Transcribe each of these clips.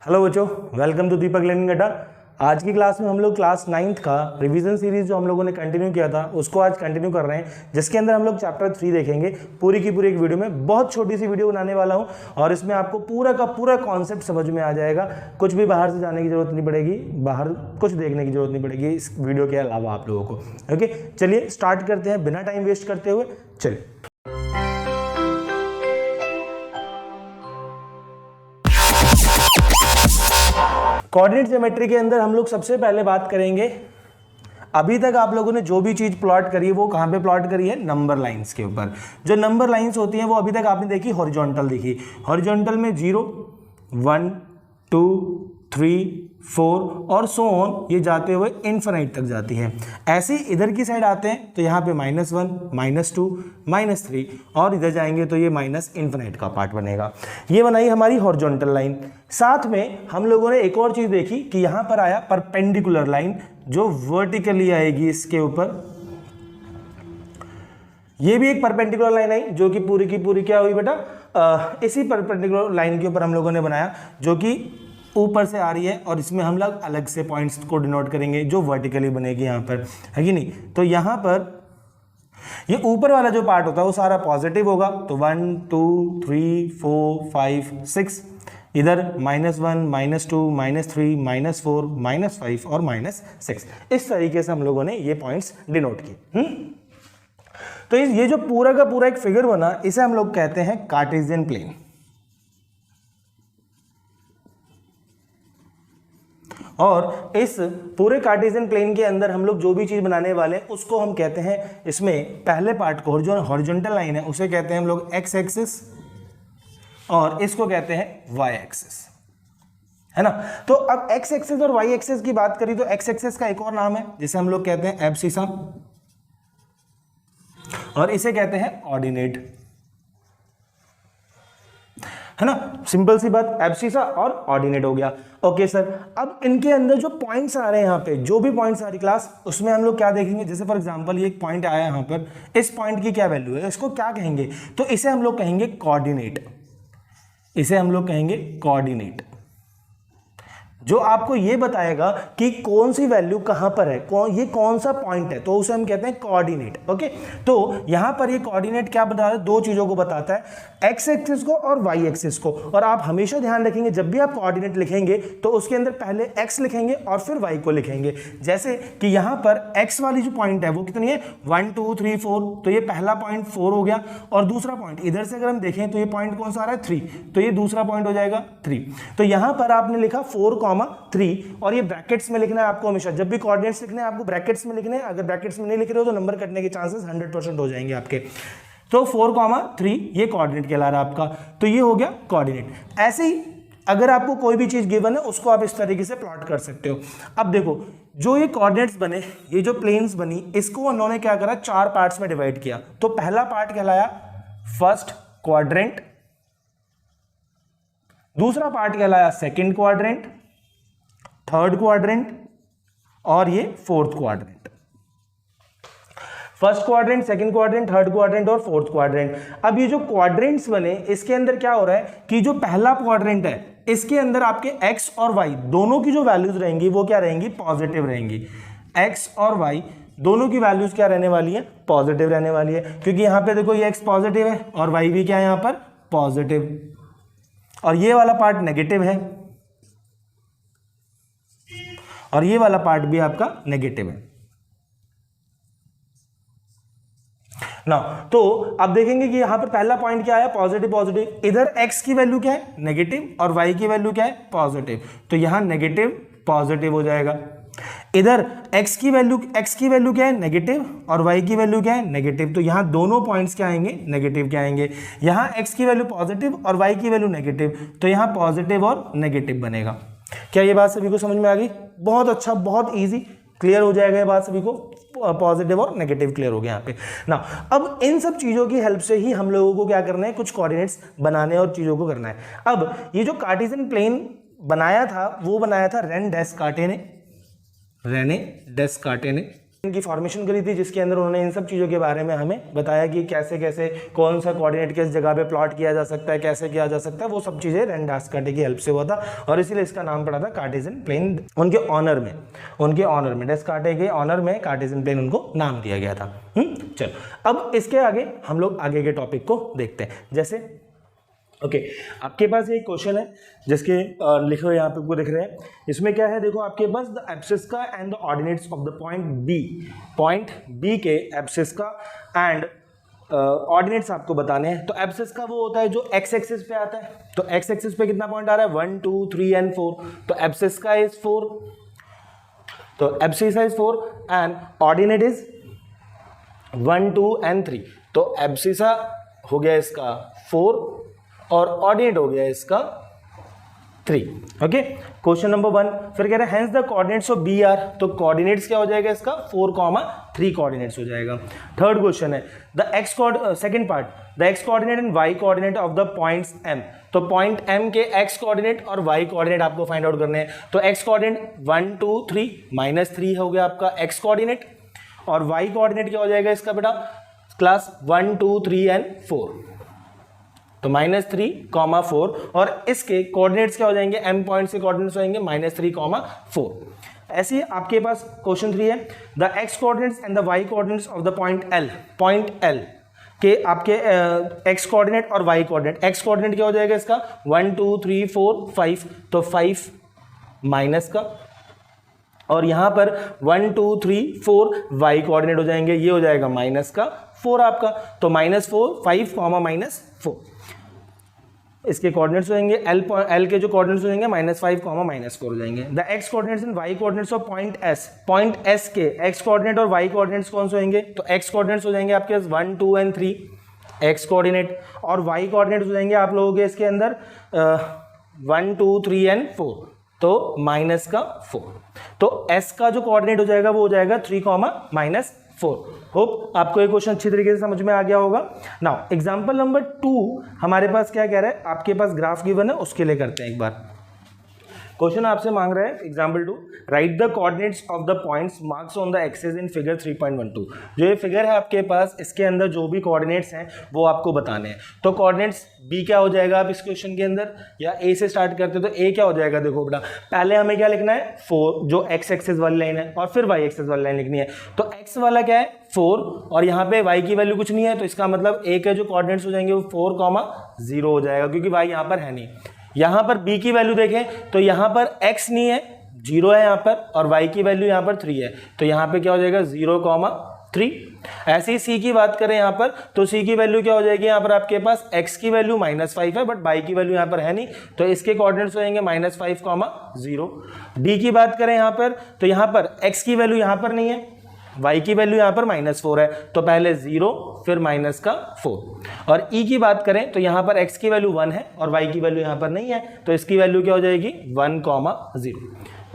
Hello बच्चों, welcome to Deepak learning अड्डा। आज की क्लास में हम लोग क्लास 9th का रिवीजन सीरीज जो हम लोगों ने कंटिन्यू किया था उसको आज कंटिन्यू कर रहे हैं, जिसके अंदर हम लोग चैप्टर 3 देखेंगे पूरी की पूरी एक वीडियो में। बहुत छोटी सी वीडियो बनाने वाला हूं और इसमें आपको पूरा का पूरा कॉन्सेप्ट समझ में आ जाएगा। कुछ भी बाहर से जाने की जरूरत नहीं पड़ेगी, बाहर कुछ देखने की जरूरत नहीं पड़ेगी इस वीडियो के अलावा आप लोगों को। ओके, चलिए स्टार्ट करते हैं बिना टाइम वेस्ट करते हुए। चलिए कोऑर्डिनेट ज्योमेट्री के अंदर हम लोग सबसे पहले बात करेंगे, अभी तक आप लोगों ने जो भी चीज प्लॉट करी है वो कहां पे प्लॉट करी है? नंबर लाइंस के ऊपर। जो नंबर लाइंस होती हैं वो अभी तक आपने देखी हॉरिजॉन्टल देखी। हॉरिजॉन्टल में 0, 1, 2, 3, 4 और सो ऑन, ये जाते हुए इनफिनिट तक जाती है। ऐसे ही इधर की साइड आते हैं तो यहाँ पे -1, -2, -3 और इधर जाएंगे तो ये माइनस इनफिनिट का पार्ट बनेगा। ये बनाई हमारी हॉरिजॉन्टल लाइन। साथ में हम लोगों ने एक और चीज देखी कि यहाँ पर आया परपेंडिकुलर लाइन जो वर्टिकली आएगी इसके ऊपर। ये भी एक परपेंडिकुलर लाइन आई जो कि पूरी की पूरी क्या हुई बेटा? इसी परपेंडिकुलर लाइन के ऊपर हम लोगों ने बनाया जो कि ऊपर से आ रही है और इसमें हम लोग अलग से पॉइंट्स को डिनोट करेंगे जो वर्टिकली बनेगी यहाँ पर, है कि नहीं? तो यहाँ पर ये ऊपर वाला जो पार्ट होता है वो सारा पॉजिटिव होगा। तो 1, 2, 3, 4, 5, 6, इधर -1, -2, -3, -4, -5 और -6। इस तरीके से हम लोगों ने ये पॉइंट्स डिनोट किए। तो ये जो पूरा का पूरा एक फिगर बना, इसे हम लोग कहते हैं कार्टेशियन प्लेन। और इस पूरे कार्टेशियन प्लेन के अंदर हम लोग जो भी चीज बनाने वाले हैं उसको हम कहते हैं, इसमें पहले पार्ट को जो हॉरिजॉन्टल लाइन है उसे कहते हैं हम लोग एक्स एक्सिस और इसको कहते हैं वाई एक्सिस, है ना? तो अब एक्स एक्सिस और वाई एक्सिस की बात करी तो एक्स एक्सिस का एक और नाम है जिसे हम लोग कहते हैं एब्सिसा और इसे कहते हैं ऑर्डिनेट, है ना? सिंपल सी बात, एब्सिसा और ऑर्डिनेट हो गया। ओके सर, अब इनके अंदर जो पॉइंट्स आ रहे हैं यहाँ पे, जो भी पॉइंट्स आ रही क्लास, उसमें हम लोग क्या देखेंगे? जैसे फॉर एग्जांपल ये एक पॉइंट आया यहाँ पर, इस पॉइंट की क्या वैल्यू है, इसको क्या कहेंगे? तो इसे हम लोग कहेंगे कोऑर्डिनेट। इसे हम लोग कहेंगे कोऑर्डिनेट, जो आपको ये बताएगा कि कौन सी वैल्यू कहां पर है, ये कौन सा पॉइंट है, तो उसे हम कहते हैं कोऑर्डिनेट। ओके, तो यहां पर ये कोऑर्डिनेट क्या बताता है? दो चीजों को बताता है, एक्स एक्सिस को और वाई एक्सिस को। और आप हमेशा ध्यान रखेंगे जब भी आप कोऑर्डिनेट लिखेंगे तो उसके अंदर पहले एक्स लिखेंगे और फिर वाई को लिखेंगे। जैसे कि यहां पर एक्स वाली जो पॉइंट है वो कितनी है? 1, 2, 3, 4, तो ये पहला पॉइंट 4 हो गया। और दूसरा पॉइंट इधर से अगर हम देखें तो ये पॉइंट कौन सा आ रहा है? 3, तो ये दूसरा पॉइंट हो जाएगा 3। तो यहां पर आपने लिखा 4,3 और ये ब्रैकेट्स में लिखना है आपको। हमेशा जब भी कोऑर्डिनेट्स लिखने हैं आपको ब्रैकेट्स में लिखने हैं। अगर ब्रैकेट्स में नहीं लिख रहे हो तो नंबर कटने के चांसेस 100% हो जाएंगे आपके। तो 4,3 ये कोऑर्डिनेट कहला रहा है आपका। तो ये हो गया कोऑर्डिनेट। ऐसे ही अगर आपको कोई भी चीज गिवन है उसको आप इस तरीके से प्लॉट कर सकते हो। अब देखो, जो ये कोऑर्डिनेट्स बने, ये जो प्लेन्स बनी, इसको उन्होंने क्या करा? 4 पार्ट्स में डिवाइड किया। तो पहला पार्ट कहलाया फर्स्ट क्वाड्रेंट, दूसरा पार्ट कहलाया सेकंड क्वाड्रेंट, थर्ड क्वाड्रेंट और ये fourth quadrant. First quadrant, second quadrant, third quadrant और फोर्थ क्वाड्रेंट। अब ये जो क्वाड्रेंट्स बने, इसके अंदर क्या हो रहा है कि जो पहला क्वाड्रेंट है इसके अंदर आपके एक्स और वाई दोनों की जो वैल्यूज रहेंगी वो क्या रहेंगी? पॉजिटिव रहेंगी। एक्स और वाई दोनों की वैल्यूज क्या रहने वाली है? पॉजिटिव रहने वाली है, क्योंकि यहां पे देखो ये एक्स पॉजिटिव है और वाई भी क्या है यहां पर? पॉजिटिव। और ये वाला पार्ट नेगेटिव है और ये वाला पार्ट भी आपका नेगेटिव है ना। तो अब देखेंगे कि यहां पर पहला पॉइंट क्या है? Positive positive. इधर x की वैल्यू क्या है? नेगेटिव, और y की वैल्यू क्या है? पॉजिटिव। तो यहां नेगेटिव पॉजिटिव हो जाएगा। इधर x की वैल्यू क्या है? नेगेटिव, और y की वैल्यू क्या है? नेगेटिव। तो यहां दोनों पॉइंट्स क्या आएंगे? नेगेटिव क्या आएंगे। यहां x की वैल्यू पॉजिटिव और y की वैल्यू नेगेटिव, तो यहां पॉजिटिव और नेगेटिव बनेगा। क्या ये बात सभी को समझ में आ गई? बहुत अच्छा, बहुत ईजी, क्लियर हो जाएगा ये बात सभी को। पॉजिटिव और नेगेटिव क्लियर हो गया यहाँ पे ना। अब इन सब चीजों की हेल्प से ही हम लोगों को क्या करना है? कुछ कोऑर्डिनेट्स बनाने और चीजों को करना है। अब ये जो कार्टेशियन प्लेन बनाया था वो बनाया था रेने डेस्कार्टेस ने। की फॉर्मेशन करी थी, जिसके अंदर उन्होंने इन सब चीज़ों के बारे में हमें बताया कि कैसे कैसे कौन सा कोऑर्डिनेट किस जगह पे प्लॉट किया जा सकता है, कैसे किया जा सकता है, वो सब चीज़ें रेन डास्कार्टे की हेल्प से हुआ था और इसीलिए इसका नाम पड़ा था कार्टेशियन प्लेन। उनके ऑनर में डेस्कार्टे के ऑनर में कार्टेशियन प्लेन उनको नाम दिया गया था। चलो अब इसके आगे हम लोग आगे के टॉपिक को देखते हैं। जैसे ओके आपके पास एक क्वेश्चन है जिसके लिखे हुए यहाँ पे आपको दिख रहे हैं। इसमें क्या है, देखो आपके पास द एब्सिस का and the ordinates of the point B के एब्सिस का एंड ऑर्डिनेट्स आपको बताने हैं। तो एब्सिस का वो होता है जो एक्स एक्सिस पे आता है। तो एक्स एक्सिस पे कितना पॉइंट आ रहा है, 1 2 3 एंड 4। तो एब्सिस का इज 4, तो abscess is 4 and ordinate is 1 2 and 3। तो एब्सिसा हो गया इसका 4 और ऑर्डिनेट हो गया इसका 3। ओके क्वेश्चन नंबर 1 फिर कह रहे हैं hence the coordinates of B are. तो कोऑर्डिनेट्स क्या हो जाएगा इसका 4, 3 कोऑर्डिनेट्स हो जाएगा। थर्ड क्वेश्चन है second part the x coordinate and y coordinate of the points M. तो पॉइंट एम के एक्स कोऑर्डिनेट और वाई कोऑर्डिनेट आपको फाइंड आउट करने हैं। तो एक्स कोऑर्डिनेट 1 2 3 -3 हो गया आपका एक्स कोऑर्डिनेट और वाई कोऑर्डिनेट क्या हो जाएगा इसका बेटा क्लास 1 2 3 एंड 4। तो -3, 4 और इसके कोऑर्डिनेट्स क्या हो जाएंगे, m पॉइंट से कोऑर्डिनेट्स हो जाएंगे -3, 4। ऐसे ही आपके पास क्वेश्चन 3 है the x coordinates and the y coordinates of the point L के आपके x कोऑर्डिनेट और y कोऑर्डिनेट। x कोऑर्डिनेट क्या हो जाएगा इसका 1 2 3 4 5। तो 5 माइनस का और यहां पर 1 2 3 4 y कोऑर्डिनेट हो जाएंगे, ये हो जाएगा माइनस का 4 आपका। तो -4 5, -4 इसके कोऑर्डिनेट्स हो जाएंगे। L के जो कोऑर्डिनेट्स हो जाएंगे -5, -4 हो जाएंगे। The x coordinates and y coordinates of point S के x कोऑर्डिनेट और y कोऑर्डिनेट्स कौन से होंगे, तो x कोऑर्डिनेट्स हो जाएंगे आपके पास 1 2 एंड 3 x कोऑर्डिनेट और y कोऑर्डिनेट्स हो जाएंगे आप लोगों के इसके अंदर 1 2 3 एंड 4। तो -4। तो S का जो कोऑर्डिनेट हो जाएगा वो हो जाएगा 3, -4। होप आपको ये क्वेश्चन अच्छी तरीके से समझ में आ गया होगा। नाउ एग्जांपल नंबर 2 हमारे पास क्या कह रहा है, आपके पास ग्राफ गिवन है उसके लिए करते हैं एक बार। क्वेश्चन आपसे मांग रहा है example 2 right the coordinates of the points marks on the axis in figure 3.12। जो ये फिगर है आपके पास इसके अंदर जो भी कोऑर्डिनेट्स हैं वो आपको बताने हैं। तो कोऑर्डिनेट्स बी क्या हो जाएगा आप इस क्वेश्चन के अंदर, या ए से स्टार्ट करते तो ए क्या हो जाएगा। देखो बेटा पहले हमें क्या लिखना है 4 जो एक्स एक्सिस वाली लाइन है और फिर वाई एक्सिस वाली लाइन लिखनी है। तो एक्स वाला क्या है 4 और यहाँ पे वाई की वैल्यू कुछ नहीं है, तो इसका मतलब ए के जो कोऑर्डिनेट्स हो जाएंगे वो 4, 0 हो जाएगा क्योंकि वाई यहाँ पर है नहीं। यहाँ पर b की वैल्यू देखें तो यहाँ पर x नहीं है, 0 है यहाँ पर, और y की वैल्यू यहाँ पर 3 है, तो यहाँ पे क्या हो जाएगा 0, 3। ऐसे ही c की बात करें यहाँ पर तो c की वैल्यू क्या हो जाएगी, यहाँ पर आपके पास x की वैल्यू -5 है बट y की वैल्यू यहाँ पर है नहीं, तो इसके कोऑर्डिनेट्स हो जाएंगे -5, 0। d की बात करें यहाँ पर तो यहाँ पर x की वैल्यू यहाँ पर नहीं है, y की वैल्यू यहाँ पर -4 है, तो पहले 0 फिर -4। और e की बात करें तो यहाँ पर x की वैल्यू 1 है और y की वैल्यू यहाँ पर नहीं है, तो इसकी वैल्यू क्या हो जाएगी 1, 0।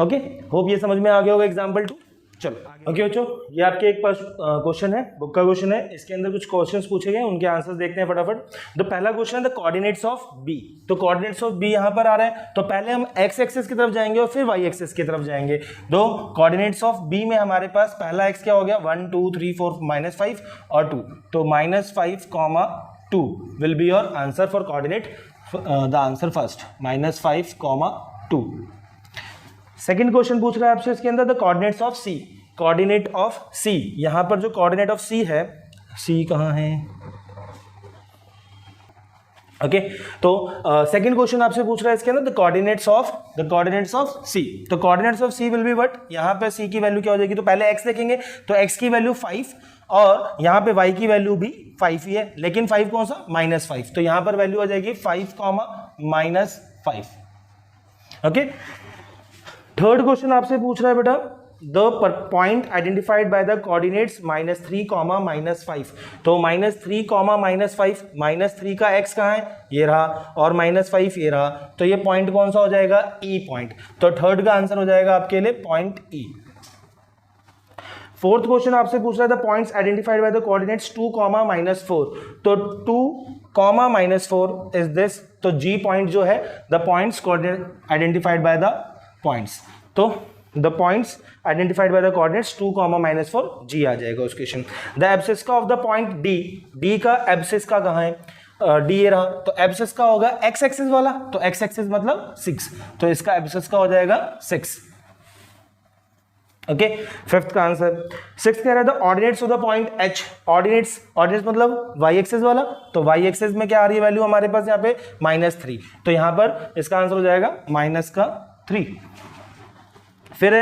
ओके होप ये समझ में आ गया होगा एग्जाम्पल 2। चलो ओके बच्चों ये आपके एक पास क्वेश्चन है, बुक का क्वेश्चन है, इसके अंदर कुछ क्वेश्चंस पूछे गए उनके आंसर्स देखते हैं फटाफट। तो पहला क्वेश्चन है द कोऑर्डिनेट्स ऑफ बी। तो कोऑर्डिनेट्स ऑफ बी यहाँ पर आ रहा है, तो पहले हम एक्स एक्सिस की तरफ जाएंगे और फिर वाई एक्सिस की तरफ जाएंगे। तो कोऑर्डिनेट्स ऑफ बी में हमारे पास पहला एक्स क्या हो गया 1 2 3 4 -5 और 2, तो -5, 2 will be your answer for coordinate, the answer first -5, 2। Second question पूछ रहा है आपसे इसके अंदर the coordinates of C. Coordinate of C, यहां पर जो कोऑर्डिनेट ऑफ सी है, सी कहां है, ओके तो सेकंड क्वेश्चन आपसे पूछ रहा है इसके अंदर द कोऑर्डिनेट्स ऑफ सी। तो coordinates of C will be what, यहां पे सी की वैल्यू क्या हो जाएगी, तो पहले एक्स देखेंगे तो एक्स की वैल्यू 5 और यहां पे वाई की वैल्यू भी 5 ही है, लेकिन 5 कौन सा -5, तो यहां पर वैल्यू आ जाएगी 5, -5। ओके थर्ड क्वेश्चन आपसे पूछ रहा है बेटा the point identified by the coordinates -3, -5। तो -3, -5, -3 का x कहाँ है, ये रहा, और -5 ये रहा, तो ये पॉइंट कौन सा हो जाएगा E पॉइंट। तो थर्ड का आंसर हो जाएगा आपके लिए पॉइंट E। फोर्थ क्वेश्चन आपसे पूछ रहा है the points identified by the coordinates 2, -4। तो 2, -4 इज दिस, तो G पॉइंट जो है the points coordinate identified by the points. तो the points identified by the coordinates 2, -4 G आ जाएगा उस क्वेश्चन। द एब्सिस का of the point D, D का एब्सिस का कहाँ है, डी ये रहा, तो एब्सिस का होगा एक्स एक्सिस वाला, तो एक्स एक्सिस मतलब 6, तो इसका एब्सिस का हो जाएगा 6। ओके, फिफ्थ का आंसर। सिक्स कह रहा था ordinates of the point H, ordinates, ordinates मतलब वाई एक्सिस वाला, तो वाई एक्सिस में क्या आ रही है वैल्यू हमारे पास यहाँ पे -3, तो यहाँ पर इसका आंसर हो जाएगा -3। फिर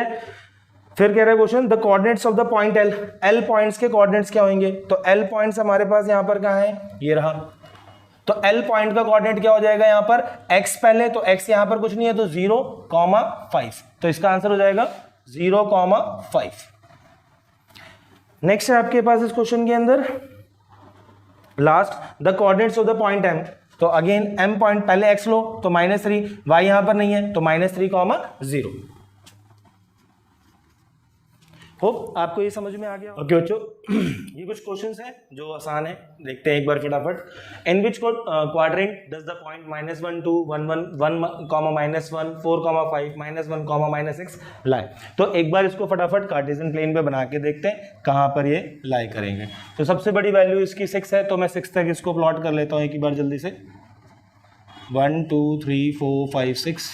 कह रहा है question the coordinates of the point L, L points के कोऑर्डिनेट्स क्या होंगे, तो एल पॉइंट्स हमारे पास यहाँ पर कहाँ है, ये रहा, तो एल पॉइंट का कोऑर्डिनेट क्या हो जाएगा यहाँ पर x पहले, तो x यहाँ पर कुछ नहीं है तो 0,5, तो इसका आंसर हो जाएगा 0,5। नेक्स्ट है आपके पास इस क्वेश्चन के अंदर last the coordinates of the point m, तो अगेन m पॉइंट पहले x लो तो -3, y यहां पर नहीं है तो -3,0। होप आपको ये समझ में आ गया। ओके बच्चों, ये कुछ क्वेश्चंस हैं जो आसान है, देखते हैं एक बार फटाफट। In which quadrant does the point -1, 2, 1, 1, 1, -1, 4,5, -1, -6 lie. तो एक बार इसको फटाफट कार्टेशियन प्लेन पे बना के देखते हैं कहाँ पर ये लाई करेंगे। तो सबसे बड़ी वैल्यू इसकी 6 है, तो मैं 6 तक इसको प्लॉट कर लेता हूँ एक ही बार जल्दी से। 1, 2, 3, 4, 5, 6,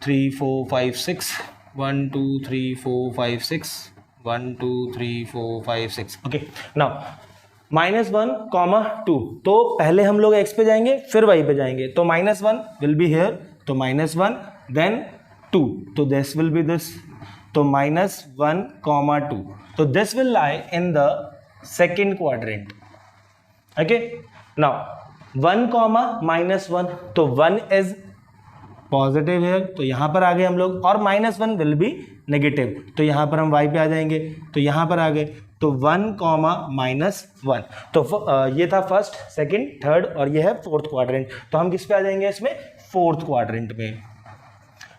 3, 4, 5, 6, 1, 2, 3, 4, 5, 6, 1, 2, 3, 4, 5, 6। ओके, नाउ -1, 2, तो पहले हम लोग x पे जाएंगे फिर y पे जाएंगे, तो -1 विल बी हियर, तो -1 देन 2, तो दिस विल बी दिस, तो -1, 2, तो this will lie in the second quadrant. Okay, now 1, -1, तो 1 इज पॉजिटिव है, तो यहां पर आ गए हम लोग, और -1 विल बी नेगेटिव, तो यहां पर हम y पे आ जाएंगे, तो यहां पर आ गए, तो 1, -1, तो ये था फर्स्ट, सेकंड, थर्ड, और ये है फोर्थ क्वाड्रेंट, तो हम किस पे आ जाएंगे इसमें, फोर्थ क्वाड्रेंट में।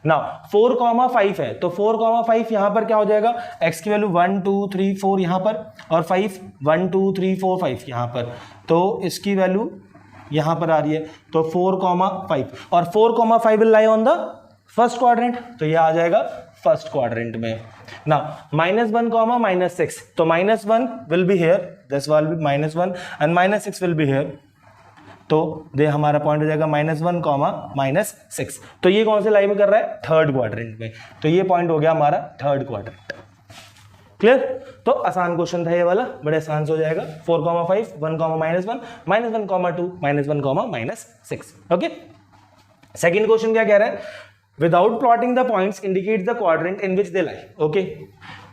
नाउ 4,5 है, तो 4,5 यहां पर क्या हो जाएगा, x की वैल्यू 1, 2, 3, 4 यहां पर, और 5, 1, 2, 3, 4, 5 यहां पर, तो इसकी वैल्यू यहां पर आ रही है, तो 4,5, और 4,5 will lie on the first quadrant, तो ये आ जाएगा फर्स्ट क्वाड्रेंट में। ना -1, -6, तो -1 will be here, this will be -1 and -6 will be here, तो दे हमारा पॉइंट हो जाएगा -1, -6, तो ये कौन से लाइन में कर रहा है, थर्ड क्वाड्रेंट में, तो ये पॉइंट हो गया हमारा थर्ड क्वाड्रेंट। क्लियर, तो आसान क्वेश्चन था ये वाला, बड़े आसान से हो जाएगा। 4,5, 1, -1, -1, -1, -6। ओके, सेकंड क्वेश्चन क्या कह रहा है, without plotting the points indicate the quadrant in which they lie. Okay,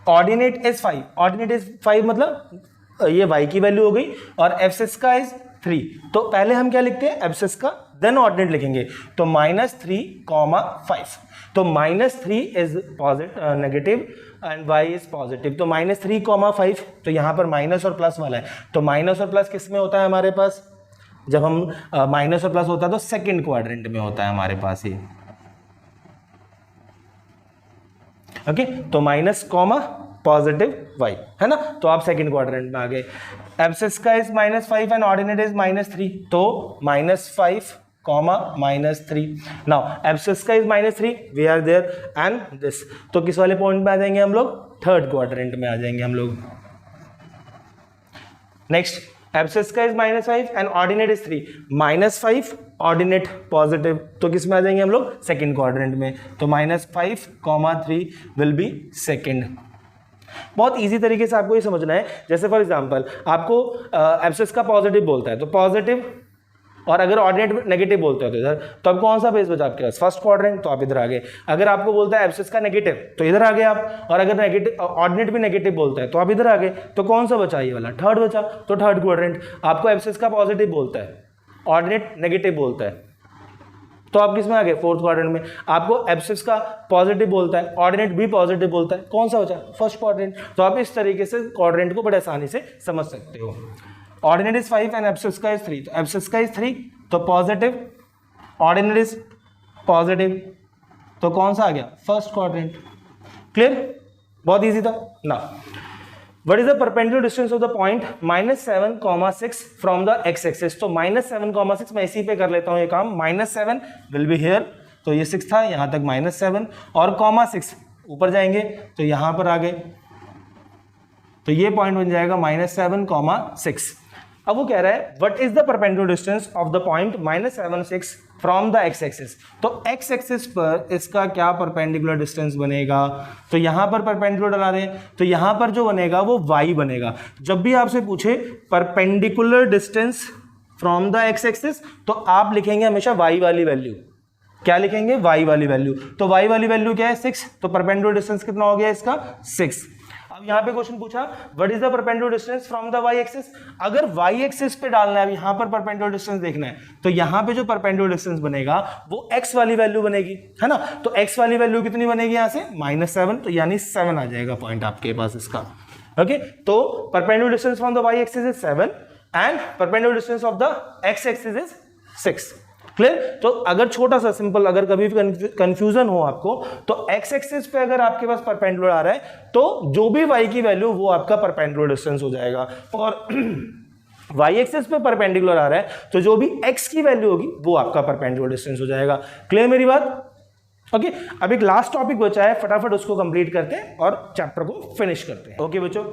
ordinate is 5, ordinate is 5 मतलब ये y की वैल्यू हो गई, और एब्सिस का इज 3, तो पहले हम क्या लिखते हैं एब्सिस का, देन ऑर्डिनेट लिखेंगे, तो -3,5, तो -3 is positive negative and y is positive, तो -3,5, तो यहाँ पर माइनस और प्लस वाला है, तो माइनस और प्लस किस में होता है हमारे पास, जब हम माइनस और प्लस होता है तो सेकंड क्वाड्रेंट में होता है हमारे पास ये। ओके, तो माइनस कॉमा पॉजिटिव y है ना, तो आप सेकंड क्वाड्रेंट में आ गए। एब्सिस का इज -5 एंड ऑर्डिनेट इज -3, तो -5, -3। नाउ एब्सिस का is -3, we are there and this, तो किस वाले पॉइंट में आ जाएंगे हम लोग, थर्ड क्वाड्रेंट में आ जाएंगे हम लोग। नेक्स्ट, एब्सिस का is -5 and ordinate is 3, -5 ordinate positive, तो किस में आ जाएंगे हम लोग, सेकंड क्वाड्रेंट में, तो -5, 3 विल बी सेकंड। बहुत इजी तरीके से आपको ये समझना है, जैसे फॉर एग्जांपल आपको एब्सिस का पॉजिटिव बोलता है तो पॉजिटिव, और अगर ऑर्डिनेट नेगेटिव बोलते हो तो इधर, तो अब कौन सा बेस बचा आपके पास, फर्स्ट क्वाड्रेंट, तो आप इधर आ गए। अगर आपको बोलता है एब्सिस का नेगेटिव तो इधर आ गए आप, और अगर नेगेटिव ऑर्डिनेट भी नेगेटिव बोलता है तो आप इधर आ गए, तो कौन सा बचा, ये वाला थर्ड बचा, तो थर्ड क्वाड्रेंट। आपको एब्सिस का पॉजिटिव बोलता है, ऑर्डिनेट नेगेटिव बोलता है, तो आप किस में आ गए, फोर्थ क्वाड्रेंट में। आपको एब्सिस का पॉजिटिव बोलता है, ऑर्डिनेट भी पॉजिटिव बोलता है, कौन सा बचा, फर्स्ट क्वाड्रेंट। तो आप इस तरीके से क्वाड्रेंट को बड़े आसानी से समझ सकते हो। ऑर्डिनेट इज 5 एंड एब्सिस का इज 3, तो एब्सिस का इज 3 तो पॉजिटिव, ऑर्डिनेट इज पॉजिटिव, तो कौन सा आ गया, फर्स्ट क्वाड्रेंट। क्लियर, बहुत इजी था ना। What is the perpendicular distance of the point -7,6 from the x axis, तो -7,6 मैं इसी पे कर लेता हूं ये काम, -7 विल बी हियर, तो ये 6 था, यहां तक -7 और -6 ऊपर जाएंगे तो यहां पर आ गए, तो ये पॉइंट बन जाएगा -7,6। अब वो कह रहा है what is the perpendicular distance of the point -7,6 from the x axis. तो एक्स एक्सिस पर इसका क्या परपेंडिकुलर डिस्टेंस बनेगा, तो यहां पर परपेंडिकुलर डला रहे हैं, तो यहां पर जो बनेगा वो y बनेगा। जब भी आपसे पूछे perpendicular distance from the x axis तो आप लिखेंगे हमेशा y वाली वैल्यू। क्या लिखेंगे? y वाली वैल्यू। तो y वाली वैल्यू क्या है? 6। तो परपेंडिकुलर डिस्टेंस कितना हो गया इसका? 6। अब यहां पे क्वेश्चन पूछा what is the perpendicular distance from the y axis. अगर y एक्सिस पे डालना है, अब यहां पर परपेंडिकुलर डिस्टेंस देखना है, तो यहां पे जो परपेंडिकुलर डिस्टेंस बनेगा वो x वाली वैल्यू बनेगी, है ना। तो x वाली वैल्यू कितनी बनेगी यहां से? -7। तो यानी 7 आ जाएगा पॉइंट आपके पास इसका। ओके, तो perpendicular distance from the y axis is 7 and perpendicular distance of the x axis is 6। Clear? तो अगर छोटा सा सिंपल, अगर कभी भी कंफ्यूजन हो आपको, तो x एक्सिस पे अगर आपके पास परपेंडिकुलर आ रहा है तो जो भी y की वैल्यू वो आपका परपेंडिकुलर डिस्टेंस हो जाएगा, और y एक्सिस पे परपेंडिकुलर आ रहा है तो जो भी x की वैल्यू होगी वो आपका परपेंडिकुलर डिस्टेंस हो जाएगा। क्लियर मेरी बात? ओके, अब एक लास्ट टॉपिक बचा है, फटाफट उसको कंप्लीट करते हैं और चैप्टर को फिनिश करते हैं। ओके बच्चों,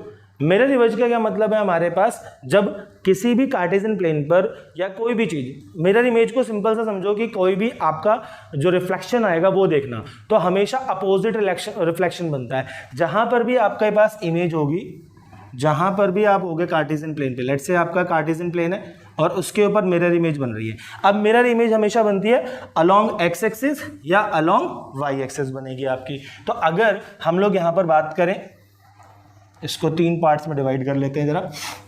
मिरर इमेज का क्या मतलब है? हमारे पास जब किसी भी कार्टेशियन प्लेन पर या कोई भी चीज, मिरर इमेज को सिंपल सा समझो कि कोई भी आपका जो रिफ्लेक्शन आएगा वो देखना, तो हमेशा अपोजिट रिफ्लेक्शन बनता है। जहां पर भी आपके पास इमेज होगी, जहां पर भी आप होगे कार्टेशियन प्लेन पे, लेट्स से आपका कार्टेशियन प्लेन है और उसके ऊपर मिरर इमेज बन रही है। अब मिरर इमेज हमेशा बनती है अलोंग एक्स एक्सिस या अलोंग वाई एक्सिस बनेगी आपकी। तो अगर हम लोग यहां पर बात करें, इसको 3 पार्ट्स में डिवाइड कर लेते हैं जरा।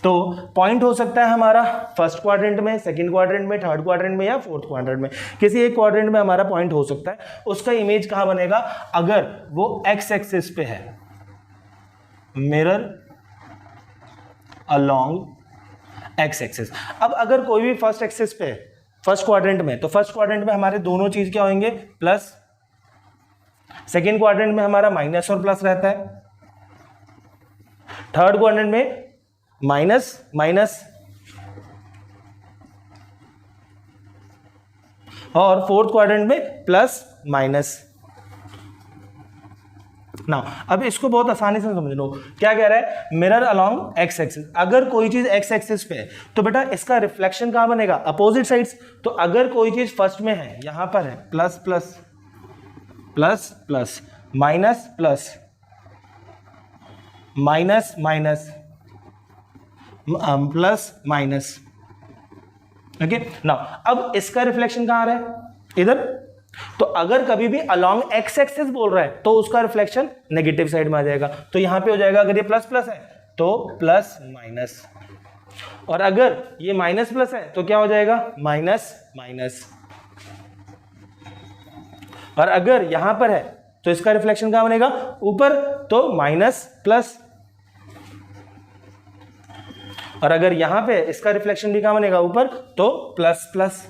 तो पॉइंट हो सकता है हमारा फर्स्ट क्वाड्रेंट में, सेकंड क्वाड्रेंट में, थर्ड क्वाड्रेंट में या फोर्थ क्वाड्रेंट में, किसी एक क्वाड्रेंट में हमारा पॉइंट हो सकता है। उसका इमेज कहां बनेगा? अगर वो एक्स एक्सिस पे है, मिरर अलोंग एक्स एक्सिस। अब अगर कोई भी फर्स्ट एक्सिस पे है, फर्स्ट क्वाड्रेंट में, तो फर्स्ट क्वाड्रेंट में हमारे दोनों चीज क्या होंगे? प्लस। सेकेंड क्वाड्रेंट में हमारा माइनस और प्लस रहता है, थर्ड क्वाड्रेंट में माइनस माइनस, और फोर्थ क्वाड्रेंट में प्लस माइनस। नाउ अब इसको बहुत आसानी से समझ लो, क्या कह रहा है? Mirror along x axis. अगर कोई चीज एक्स एक्सिस पे है तो बेटा इसका रिफ्लेक्शन कहां बनेगा? Opposite sides. तो अगर कोई चीज फर्स्ट में है, यहां पर है plus plus plus plus, minus plus, minus minus, plus minus. Okay, now अब इसका रिफ्लेक्शन कहां आ रहा है? इधर। तो अगर कभी भी अलोंग एक्स एक्सिस बोल रहा है तो उसका रिफ्लेक्शन नेगेटिव साइड में आ जाएगा। तो यहां पे हो जाएगा, अगर ये प्लस प्लस है तो प्लस माइनस, और अगर ये माइनस प्लस है तो क्या हो जाएगा? Minus minus. और अगर यहां पर है तो इसका रिफ्लेक्शन कहां बनेगा? ऊपर, तो माइनस प्लस। और अगर यहां पे इसका रिफ्लेक्शन भी कहां बनेगा? ऊपर, तो प्लस प्लस।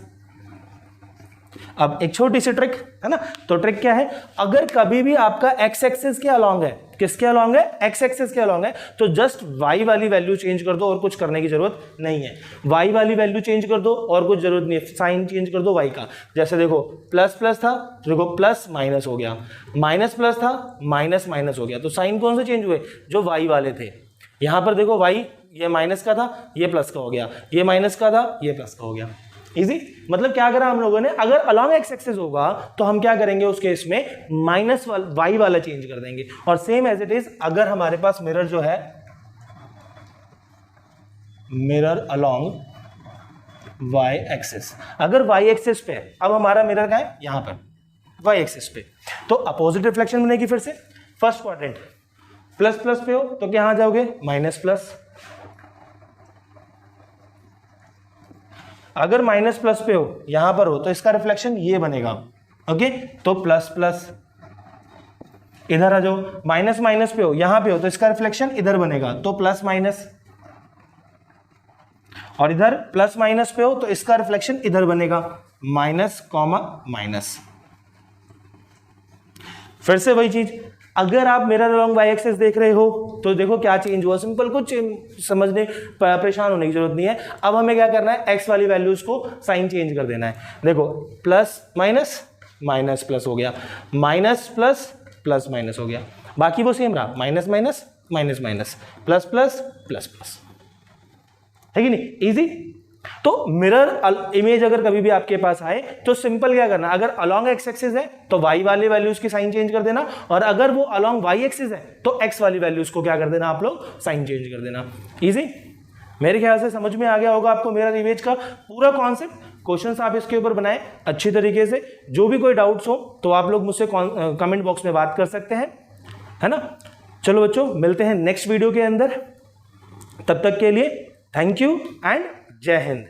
अब एक छोटी सी ट्रिक है ना, तो ट्रिक क्या है? अगर कभी भी आपका एक्स एक्सिस के अलोंग है, किसके अलोंग है? एक्स एक्सिस के अलोंग है, तो जस्ट वाई वाली वैल्यू चेंज कर दो और कुछ करने की जरूरत नहीं है। वाई वाली वैल्यू चेंज कर दो और कुछ जरूरत नहीं है, साइन चेंज कर दो वाई का। जैसे देखो प्लस प्लस था, देखो प्लस माइनस हो गया, माइनस प्लस था, माइनस माइनस हो गया। तो साइन कौन से चेंज हुए? जो वाई वाले थे। यहां पर देखो वाई, ये माइनस का था, ये प्लस का हो गया, ये माइनस का था, ये प्लस का हो गया। इजी। मतलब क्या करा हम लोगों ने? अगर अलोंग एक्स एक्सिस होगा तो हम क्या करेंगे? उस केस में माइनस वाई वाला चेंज कर देंगे। और सेम एज इट इज अगर हमारे पास मिरर जो है, मिरर अलोंग वाई एक्सिस, अगर वाई एक्सिस पे है, अब हमारा मिरर कहां है? यहां पर वाई एक्सिस पे, तो अपोजिट रिफ्लेक्शन बनेगी। फिर से फर्स्ट क्वाड्रेंट प्लस प्लस पे हो तो क्या आ जाओगे? Minus plus. अगर माइनस प्लस पे हो, यहां पर हो, तो इसका रिफ्लेक्शन ये बनेगा। ओके, तो प्लस प्लस। इधर आ जाओ, माइनस माइनस पे हो, यहां पे हो, तो इसका रिफ्लेक्शन इधर बनेगा, तो प्लस माइनस। और इधर प्लस माइनस पे हो तो इसका रिफ्लेक्शन इधर बनेगा, माइनस कॉमा माइनस। फिर से वही चीज, अगर आप मिरर अलोंग वाई एक्सिस देख रहे हो तो देखो क्या चेंज हुआ। सिंपल, कुछ समझने परेशान होने की जरूरत नहीं है। अब हमें क्या करना है? एक्स वाली वैल्यूज को साइन चेंज कर देना है। देखो प्लस माइनस, माइनस प्लस हो गया, माइनस प्लस, प्लस माइनस हो गया। बाकी वो सेम रहा, minus minus minus minus, plus plus plus plus, है कि नहीं, इजी। तो मिरर इमेज अगर कभी भी आपके पास आए तो सिंपल क्या करना, अगर अलोंग एक्स एक्सिस है तो वाई वाले वैल्यूज की साइन चेंज कर देना, और अगर वो अलोंग वाई एक्सिस है तो एक्स वाली वैल्यूज को क्या कर देना आप लोग, साइन चेंज कर देना। इजी, मेरे ख्याल से समझ में आ गया होगा आपको मिरर इमेज का पूरा कॉन्सेप्ट। क्वेश्चंस आप इसके ऊपर बनाएं अच्छी तरीके से, जो भी कोई डाउट्स हो तो आप लोग मुझसे कमेंट बॉक्स में बात कर सकते हैं, है ना। चलो बच्चों, मिलते हैं नेक्स्ट वीडियो के अंदर, तब तक के लिए थैंक यू एंड जय हिंद।